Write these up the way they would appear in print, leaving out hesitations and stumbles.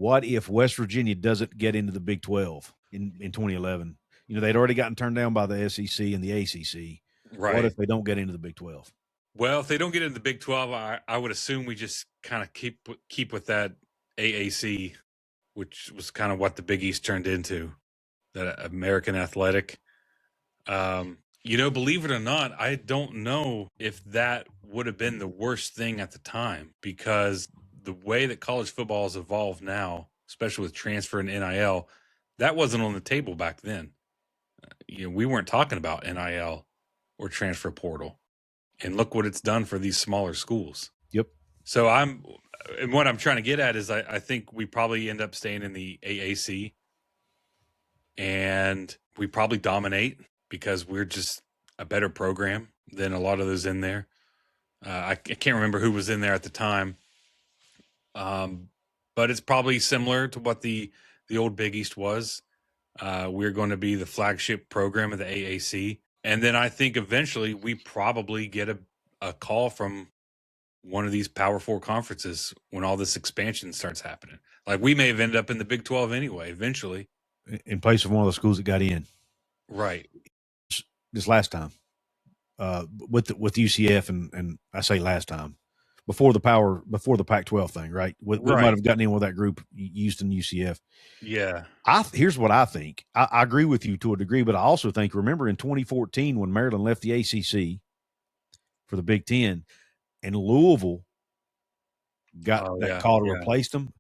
what if West Virginia doesn't get into the Big 12 in 2011? You know, they'd already gotten turned down by the SEC and the ACC. Right. What if they don't get into the Big 12? Well, if they don't get into the Big 12, I would assume we just kind of keep with that AAC, which was kind of what the Big East turned into, that American Athletic. You know, believe it or not, I don't know if that would have been the worst thing at the time, because the way that college football has evolved now, especially with transfer and NIL, that wasn't on the table back then. You know, we weren't talking about NIL or transfer portal. And look what it's done for these smaller schools. Yep. So and what I'm trying to get at is I think we probably end up staying in the AAC, and we probably dominate because we're just a better program than a lot of those in there. I can't remember who was in there at the time, but it's probably similar to what the old Big East was. We're going to be the flagship program of the AAC. And then I think eventually we probably get a call from one of these Power 4 conferences when all this expansion starts happening. Like, we may have ended up in the Big 12 anyway, eventually. In place of one of the schools that got in. Right. This last time. With UCF, and I say last time. Before the Pac-12 thing, right? We might have gotten in with that group, Houston, UCF. Yeah. Here's what I think. I agree with you to a degree, but I also think, remember in 2014 when Maryland left the ACC for the Big Ten and Louisville got call to replace them.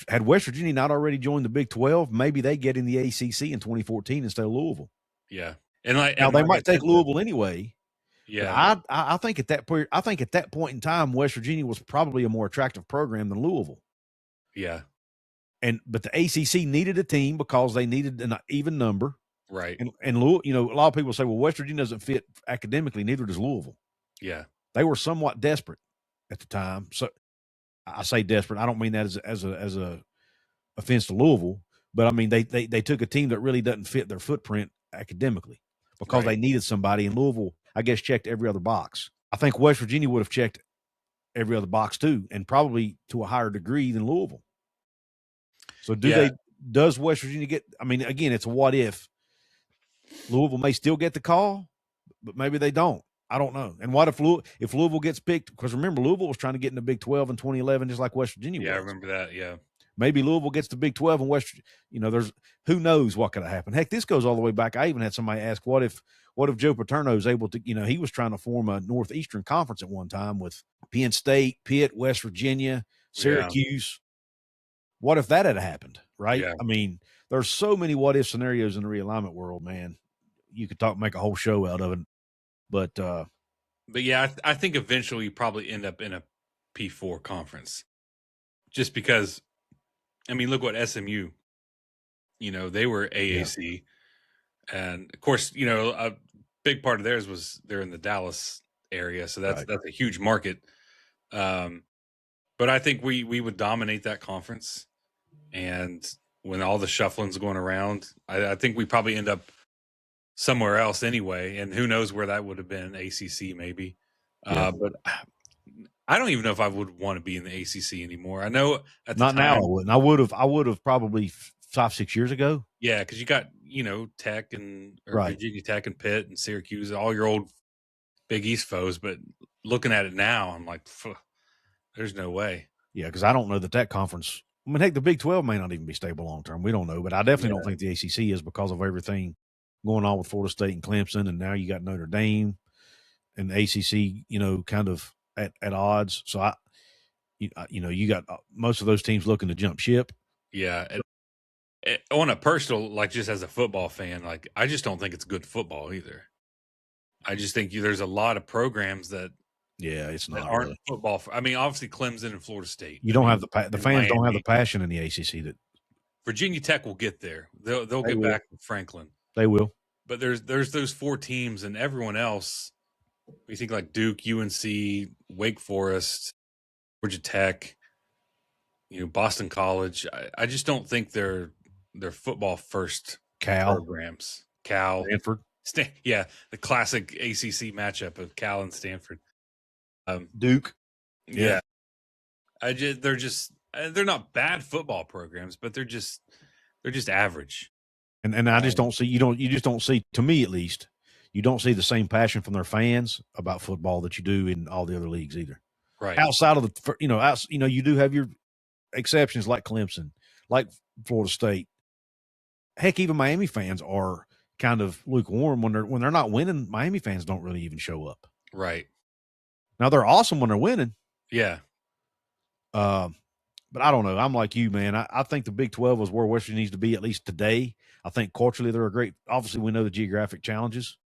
Had West Virginia not already joined the Big 12, maybe they get in the ACC in 2014 instead of Louisville. Yeah. Now they might take Louisville anyway. Yeah. I think at that point in time, West Virginia was probably a more attractive program than Louisville. Yeah. But the ACC needed a team because they needed an even number. Right. And Louisville, you know, a lot of people say, well, West Virginia doesn't fit academically, neither does Louisville. Yeah. They were somewhat desperate at the time. So I say desperate. I don't mean that as a offense to Louisville, but I mean they took a team that really doesn't fit their footprint academically because they needed somebody, and Louisville, I guess, checked every other box. I think West Virginia would have checked every other box too, and probably to a higher degree than Louisville. So does West Virginia get, I mean, again, it's a what if. Louisville may still get the call, but maybe they don't. I don't know. And what if Louisville gets picked? Because remember, Louisville was trying to get in the Big 12 in 2011, just like West Virginia was. Yeah, I remember that, yeah. Maybe Louisville gets the Big 12 and there's who knows what could have happened. Heck, this goes all the way back. I even had somebody ask, what if Joe Paterno is able to, he was trying to form a Northeastern Conference at one time with Penn State, Pitt, West Virginia, Syracuse. Yeah. What if that had happened, right? Yeah. I mean, there's so many what if scenarios in the realignment world, man. You could make a whole show out of it. But yeah, I think eventually you probably end up in a P4 conference just because, I mean, look what SMU, they were AAC. Yeah. And of course, a big part of theirs was they're in the Dallas area. So that's a huge market. But I think we would dominate that conference. And when all the shuffling's going around, I think we probably end up somewhere else anyway. And who knows where that would have been, ACC maybe. Yeah. But I don't even know if I would want to be in the ACC anymore. I know at the time. Not now I wouldn't. I would have probably 5-6 years ago. Yeah, because you got, Tech and Virginia Tech and Pitt and Syracuse, all your old Big East foes. But looking at it now, I'm like, there's no way. Yeah, because I don't know that conference. I mean, heck, the Big 12 may not even be stable long term. We don't know, but I definitely don't think the ACC is because of everything going on with Florida State and Clemson, and now you got Notre Dame and the ACC, kind of at odds. So you got most of those teams looking to jump ship. Yeah. On a personal, like just as a football fan, like I just don't think it's good football either. I just think there's a lot of programs that it's not aren't really football. I mean, obviously Clemson and Florida State. You don't have the fans Miami. Don't have the passion in the ACC that Virginia Tech will get there. They'll get back with Franklin. They will. But there's those four teams and everyone else. We think like Duke, UNC, Wake Forest, Georgia Tech, Boston College. I just don't think they're football first programs. Cal, Stanford. The classic ACC matchup of Cal and Stanford. Duke. Yeah. They're just they're not bad football programs, but they're just average. And I just don't see you just don't see, to me at least, you don't see the same passion from their fans about football that you do in all the other leagues either. Right. Outside of the you do have your exceptions like Clemson, like Florida State. Heck, even Miami fans are kind of lukewarm when they're not winning. Miami fans don't really even show up. Right. Now they're awesome when they're winning. Yeah. But I don't know. I'm like you, man. I think the Big 12 is where West Virginia needs to be, at least today. I think culturally they're a great – obviously we know the geographic challenges.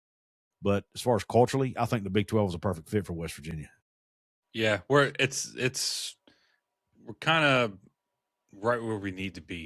But as far as culturally, I think the Big 12 is a perfect fit for West Virginia. Yeah, we're kind of right where we need to be.